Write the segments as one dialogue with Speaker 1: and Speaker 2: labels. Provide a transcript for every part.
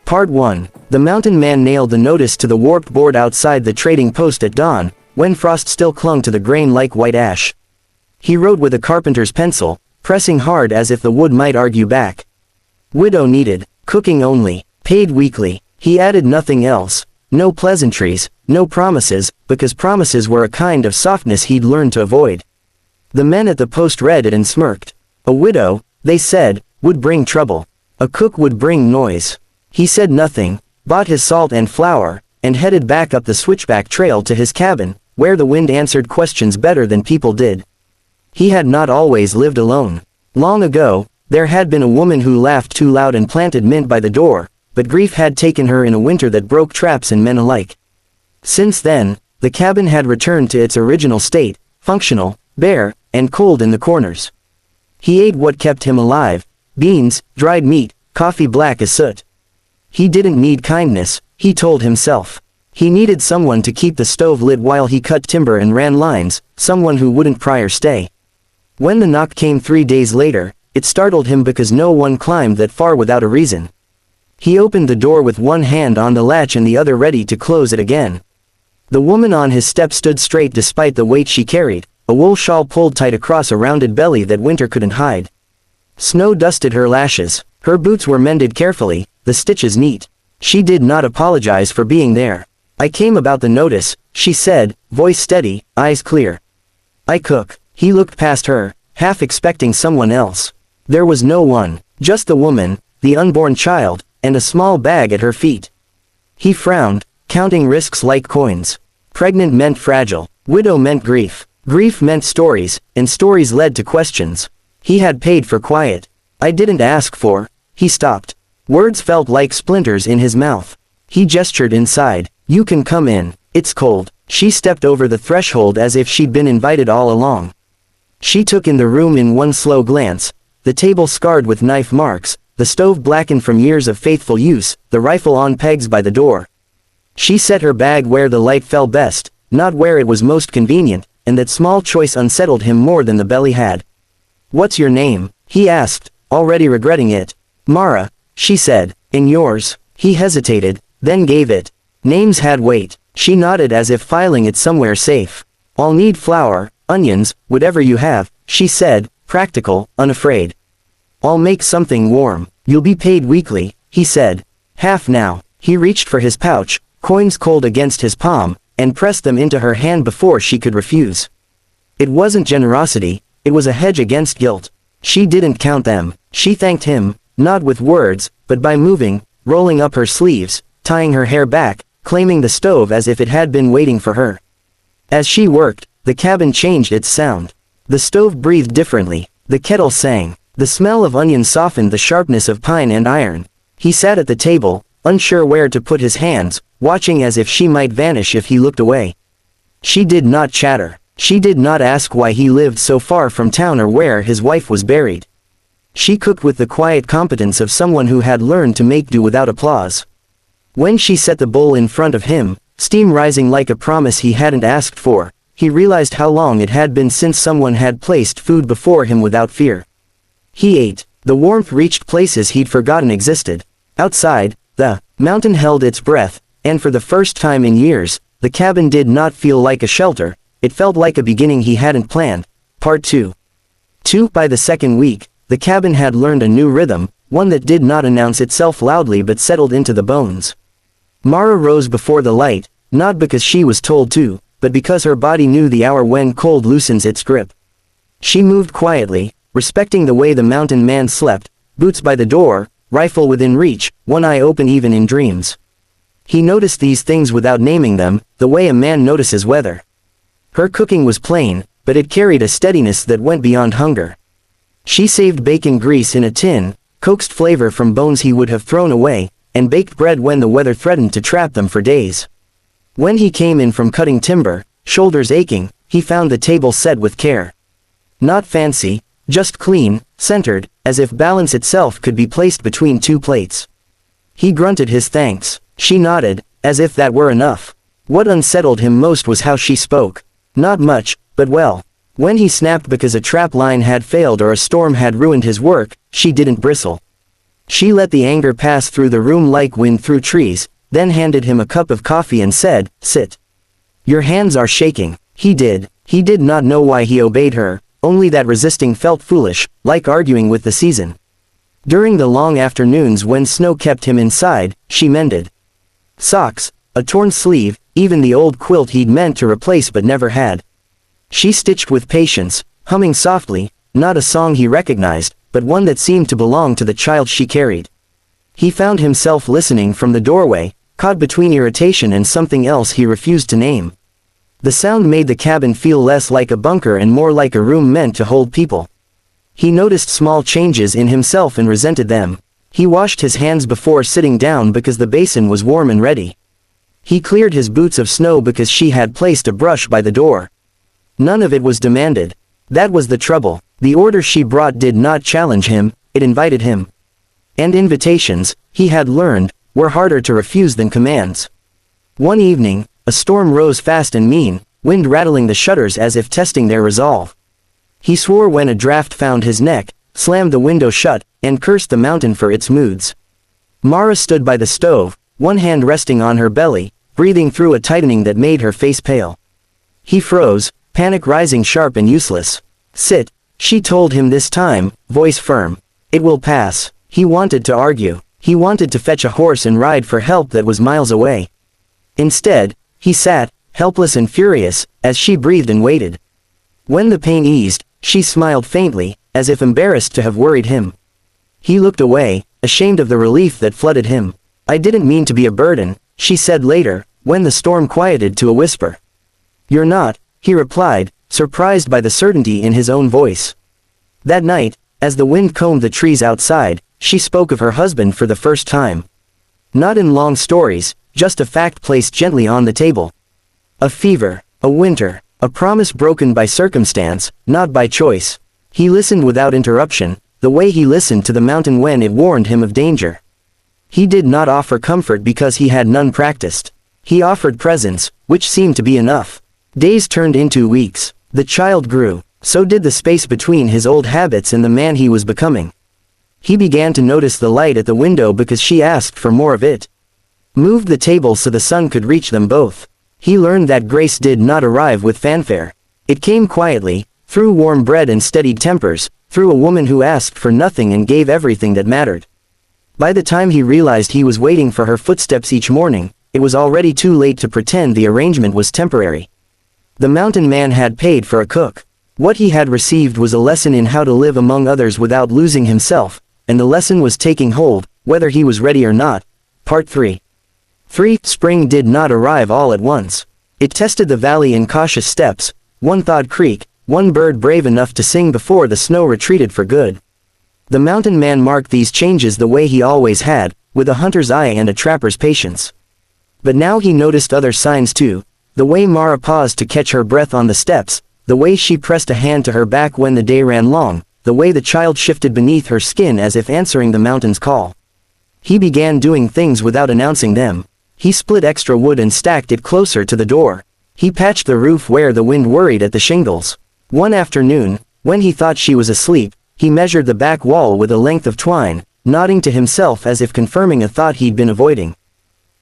Speaker 1: Part 1. The mountain man nailed the notice to the warped board outside the trading post at dawn, when frost still clung to the grain like white ash. He wrote with a carpenter's pencil, pressing hard as if the wood might argue back. Widow needed, cooking only, paid weekly. He added nothing else. No pleasantries, no promises, because promises were a kind of softness he'd learned to avoid. The men at the post read it and smirked. A widow, they said, would bring trouble. A cook would bring noise. He said nothing, bought his salt and flour, and headed back up the switchback trail to his cabin, where the wind answered questions better than people did. He had not always lived alone. Long ago, there had been a woman who laughed too loud and planted mint by the door, but grief had taken her in a winter that broke traps and men alike. Since then, the cabin had returned to its original state, functional, bare, and cold in the corners. He ate what kept him alive: beans, dried meat, coffee black as soot. He didn't need kindness, he told himself. He needed someone to keep the stove lit while he cut timber and ran lines, someone who wouldn't pry or stay. When the knock came 3 days later, it startled him because no one climbed that far without a reason. He opened the door with one hand on the latch and the other ready to close it again. The woman on his step stood straight despite the weight she carried, a wool shawl pulled tight across a rounded belly that winter couldn't hide. Snow dusted her lashes, her boots were mended carefully, the stitches neat. She did not apologize for being there. I came about the notice, she said, voice steady, eyes clear. I cook. He looked past her, half expecting someone else. There was no one, just the woman, the unborn child, and a small bag at her feet. He frowned, counting risks like coins. Pregnant meant fragile, widow meant grief, grief meant stories, and stories led to questions. He had paid for quiet. I didn't ask for. He stopped. Words felt like splinters in his mouth. He gestured inside. You can come in, it's cold. She stepped over the threshold as if she'd been invited all along. She took in the room in one slow glance, the table scarred with knife marks, the stove blackened from years of faithful use, the rifle on pegs by the door. She set her bag where the light fell best, not where it was most convenient, and that small choice unsettled him more than the belly had. What's your name? He asked, already regretting it. Mara, she said. And yours? He hesitated, then gave it. Names had weight. She nodded as if filing it somewhere safe. I'll need flour, onions, whatever you have, she said, practical, unafraid. I'll make something warm. You'll be paid weekly, he said. Half now. He reached for his pouch, coins cold against his palm, and pressed them into her hand before she could refuse. It wasn't generosity, it was a hedge against guilt. She didn't count them. She thanked him, not with words, but by moving, rolling up her sleeves, tying her hair back, claiming the stove as if it had been waiting for her. As she worked, the cabin changed its sound. The stove breathed differently. The kettle sang. The smell of onions softened the sharpness of pine and iron. He sat at the table, unsure where to put his hands, watching as if she might vanish if he looked away. She did not chatter. She did not ask why he lived so far from town or where his wife was buried. She cooked with the quiet competence of someone who had learned to make do without applause. When she set the bowl in front of him, steam rising like a promise he hadn't asked for, he realized how long it had been since someone had placed food before him without fear. He ate. The warmth reached places he'd forgotten existed. Outside, the mountain held its breath, and for the first time in years, the cabin did not feel like a shelter, it felt like a beginning he hadn't planned. Part 2. By the second week, the cabin had learned a new rhythm, one that did not announce itself loudly but settled into the bones. Mara rose before the light, not because she was told to, but because her body knew the hour when cold loosens its grip. She moved quietly, respecting the way the mountain man slept, boots by the door, rifle within reach, one eye open even in dreams. He noticed these things without naming them, the way a man notices weather. Her cooking was plain, but it carried a steadiness that went beyond hunger. She saved bacon grease in a tin, coaxed flavor from bones he would have thrown away, and baked bread when the weather threatened to trap them for days. When he came in from cutting timber, shoulders aching, he found the table set with care. Not fancy, just clean, centered, as if balance itself could be placed between two plates. He grunted his thanks. She nodded, as if that were enough. What unsettled him most was how she spoke. Not much, but well. When he snapped because a trap line had failed or a storm had ruined his work, she didn't bristle. She let the anger pass through the room like wind through trees, then handed him a cup of coffee and said, "Sit. Your hands are shaking." He did not know why he obeyed her, only that resisting felt foolish, like arguing with the season. During the long afternoons when snow kept him inside, she mended socks, a torn sleeve, even the old quilt he'd meant to replace but never had. She stitched with patience, humming softly, not a song he recognized, but one that seemed to belong to the child she carried. He found himself listening from the doorway, caught between irritation and something else he refused to name. The sound made the cabin feel less like a bunker and more like a room meant to hold people. He noticed small changes in himself and resented them. He washed his hands before sitting down because the basin was warm and ready. He cleared his boots of snow because she had placed a brush by the door. None of it was demanded. That was the trouble. The order she brought did not challenge him, it invited him. And invitations, he had learned, were harder to refuse than commands. One evening, a storm rose fast and mean, wind rattling the shutters as if testing their resolve. He swore when a draft found his neck, slammed the window shut, and cursed the mountain for its moods. Mara stood by the stove, one hand resting on her belly, breathing through a tightening that made her face pale. He froze, panic rising sharp and useless. "Sit," she told him this time, voice firm. "It will pass." He wanted to argue. He wanted to fetch a horse and ride for help that was miles away. Instead, he sat, helpless and furious, as she breathed and waited. When the pain eased, she smiled faintly, as if embarrassed to have worried him. He looked away, ashamed of the relief that flooded him. "I didn't mean to be a burden," she said later, when the storm quieted to a whisper. "You're not," he replied, surprised by the certainty in his own voice. That night, as the wind combed the trees outside, she spoke of her husband for the first time. Not in long stories, just a fact placed gently on the table. A fever, a winter, a promise broken by circumstance, not by choice. He listened without interruption, the way he listened to the mountain when it warned him of danger. He did not offer comfort because he had none practiced. He offered presence, which seemed to be enough. Days turned into weeks. The child grew. So did the space between his old habits and the man he was becoming. He began to notice the light at the window because she asked for more of it. Moved the table so the sun could reach them both. He learned that grace did not arrive with fanfare. It came quietly, through warm bread and steadied tempers, through a woman who asked for nothing and gave everything that mattered. By the time he realized he was waiting for her footsteps each morning, it was already too late to pretend the arrangement was temporary. The mountain man had paid for a cook. What he had received was a lesson in how to live among others without losing himself, and the lesson was taking hold, whether he was ready or not. Part 3. Spring did not arrive all at once. It tested the valley in cautious steps, one thawed creek, one bird brave enough to sing before the snow retreated for good. The mountain man marked these changes the way he always had, with a hunter's eye and a trapper's patience. But now he noticed other signs too, the way Mara paused to catch her breath on the steps, the way she pressed a hand to her back when the day ran long, the way the child shifted beneath her skin as if answering the mountain's call. He began doing things without announcing them. He split extra wood and stacked it closer to the door. He patched the roof where the wind worried at the shingles. One afternoon, when he thought she was asleep, he measured the back wall with a length of twine, nodding to himself as if confirming a thought he'd been avoiding.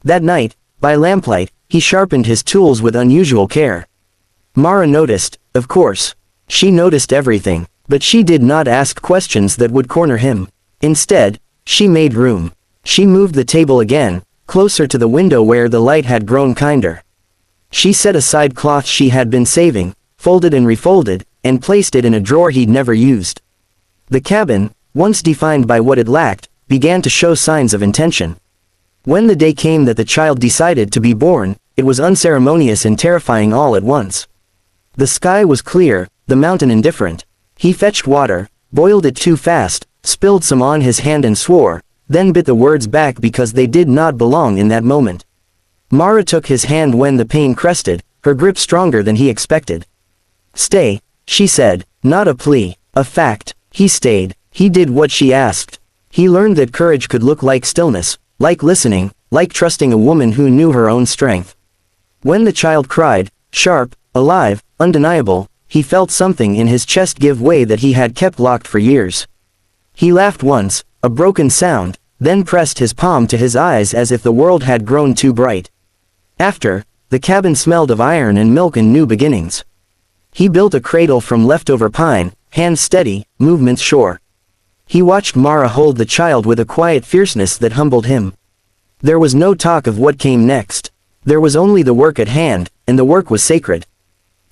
Speaker 1: That night, by lamplight, he sharpened his tools with unusual care. Mara noticed, of course. She noticed everything, but she did not ask questions that would corner him. Instead, she made room. She moved the table again, closer to the window where the light had grown kinder. She set aside cloth she had been saving, folded and refolded, and placed it in a drawer he'd never used. The cabin, once defined by what it lacked, began to show signs of intention. When the day came that the child decided to be born, it was unceremonious and terrifying all at once. The sky was clear, the mountain indifferent. He fetched water, boiled it too fast, spilled some on his hand and swore, then bit the words back because they did not belong in that moment. Mara took his hand when the pain crested, her grip stronger than he expected. "Stay," she said, not a plea, a fact. He stayed. He did what she asked. He learned that courage could look like stillness, like listening, like trusting a woman who knew her own strength. When the child cried, sharp, alive, undeniable, he felt something in his chest give way that he had kept locked for years. He laughed once, a broken sound, then pressed his palm to his eyes as if the world had grown too bright. After, the cabin smelled of iron and milk and new beginnings. He built a cradle from leftover pine, hands steady, movements sure. He watched Mara hold the child with a quiet fierceness that humbled him. There was no talk of what came next. There was only the work at hand, and the work was sacred.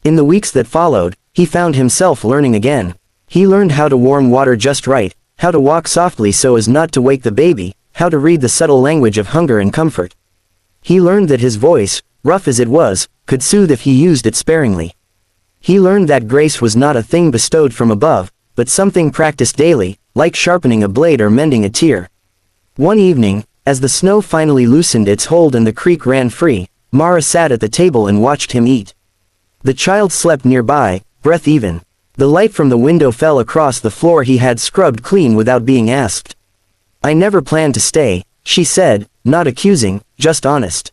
Speaker 1: In the weeks that followed, he found himself learning again. He learned how to warm water just right, how to walk softly so as not to wake the baby, how to read the subtle language of hunger and comfort. He learned that his voice, rough as it was, could soothe if he used it sparingly. He learned that grace was not a thing bestowed from above, but something practiced daily, like sharpening a blade or mending a tear. One evening, as the snow finally loosened its hold and the creek ran free, Mara sat at the table and watched him eat. The child slept nearby, breath even. The light from the window fell across the floor he had scrubbed clean without being asked. "I never planned to stay," she said, not accusing, just honest.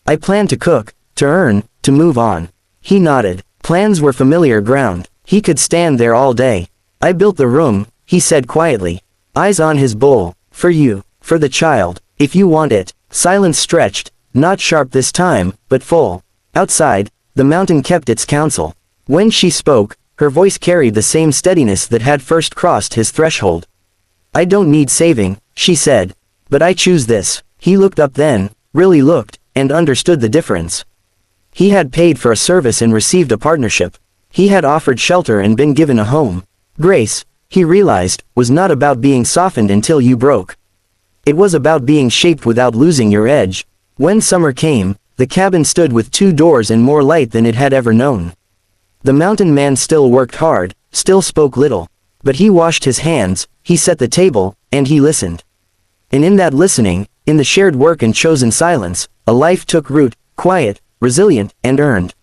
Speaker 1: "I planned to cook, to earn, to move on." He nodded. Plans were familiar ground. He could stand there all day. "I built the room," he said quietly. Eyes on his bowl. "For you. For the child. If you want it." Silence stretched, not sharp this time, but full. Outside, the mountain kept its counsel. When she spoke, her voice carried the same steadiness that had first crossed his threshold. "I don't need saving," she said. "But I choose this." He looked up then, really looked, and understood the difference. He had paid for a service and received a partnership. He had offered shelter and been given a home. Grace, he realized, was not about being softened until you broke. It was about being shaped without losing your edge. When summer came, the cabin stood with 2 doors and more light than it had ever known. The mountain man still worked hard, still spoke little. But he washed his hands, he set the table, and he listened. And in that listening, in the shared work and chosen silence, a life took root, quiet, resilient, and earned.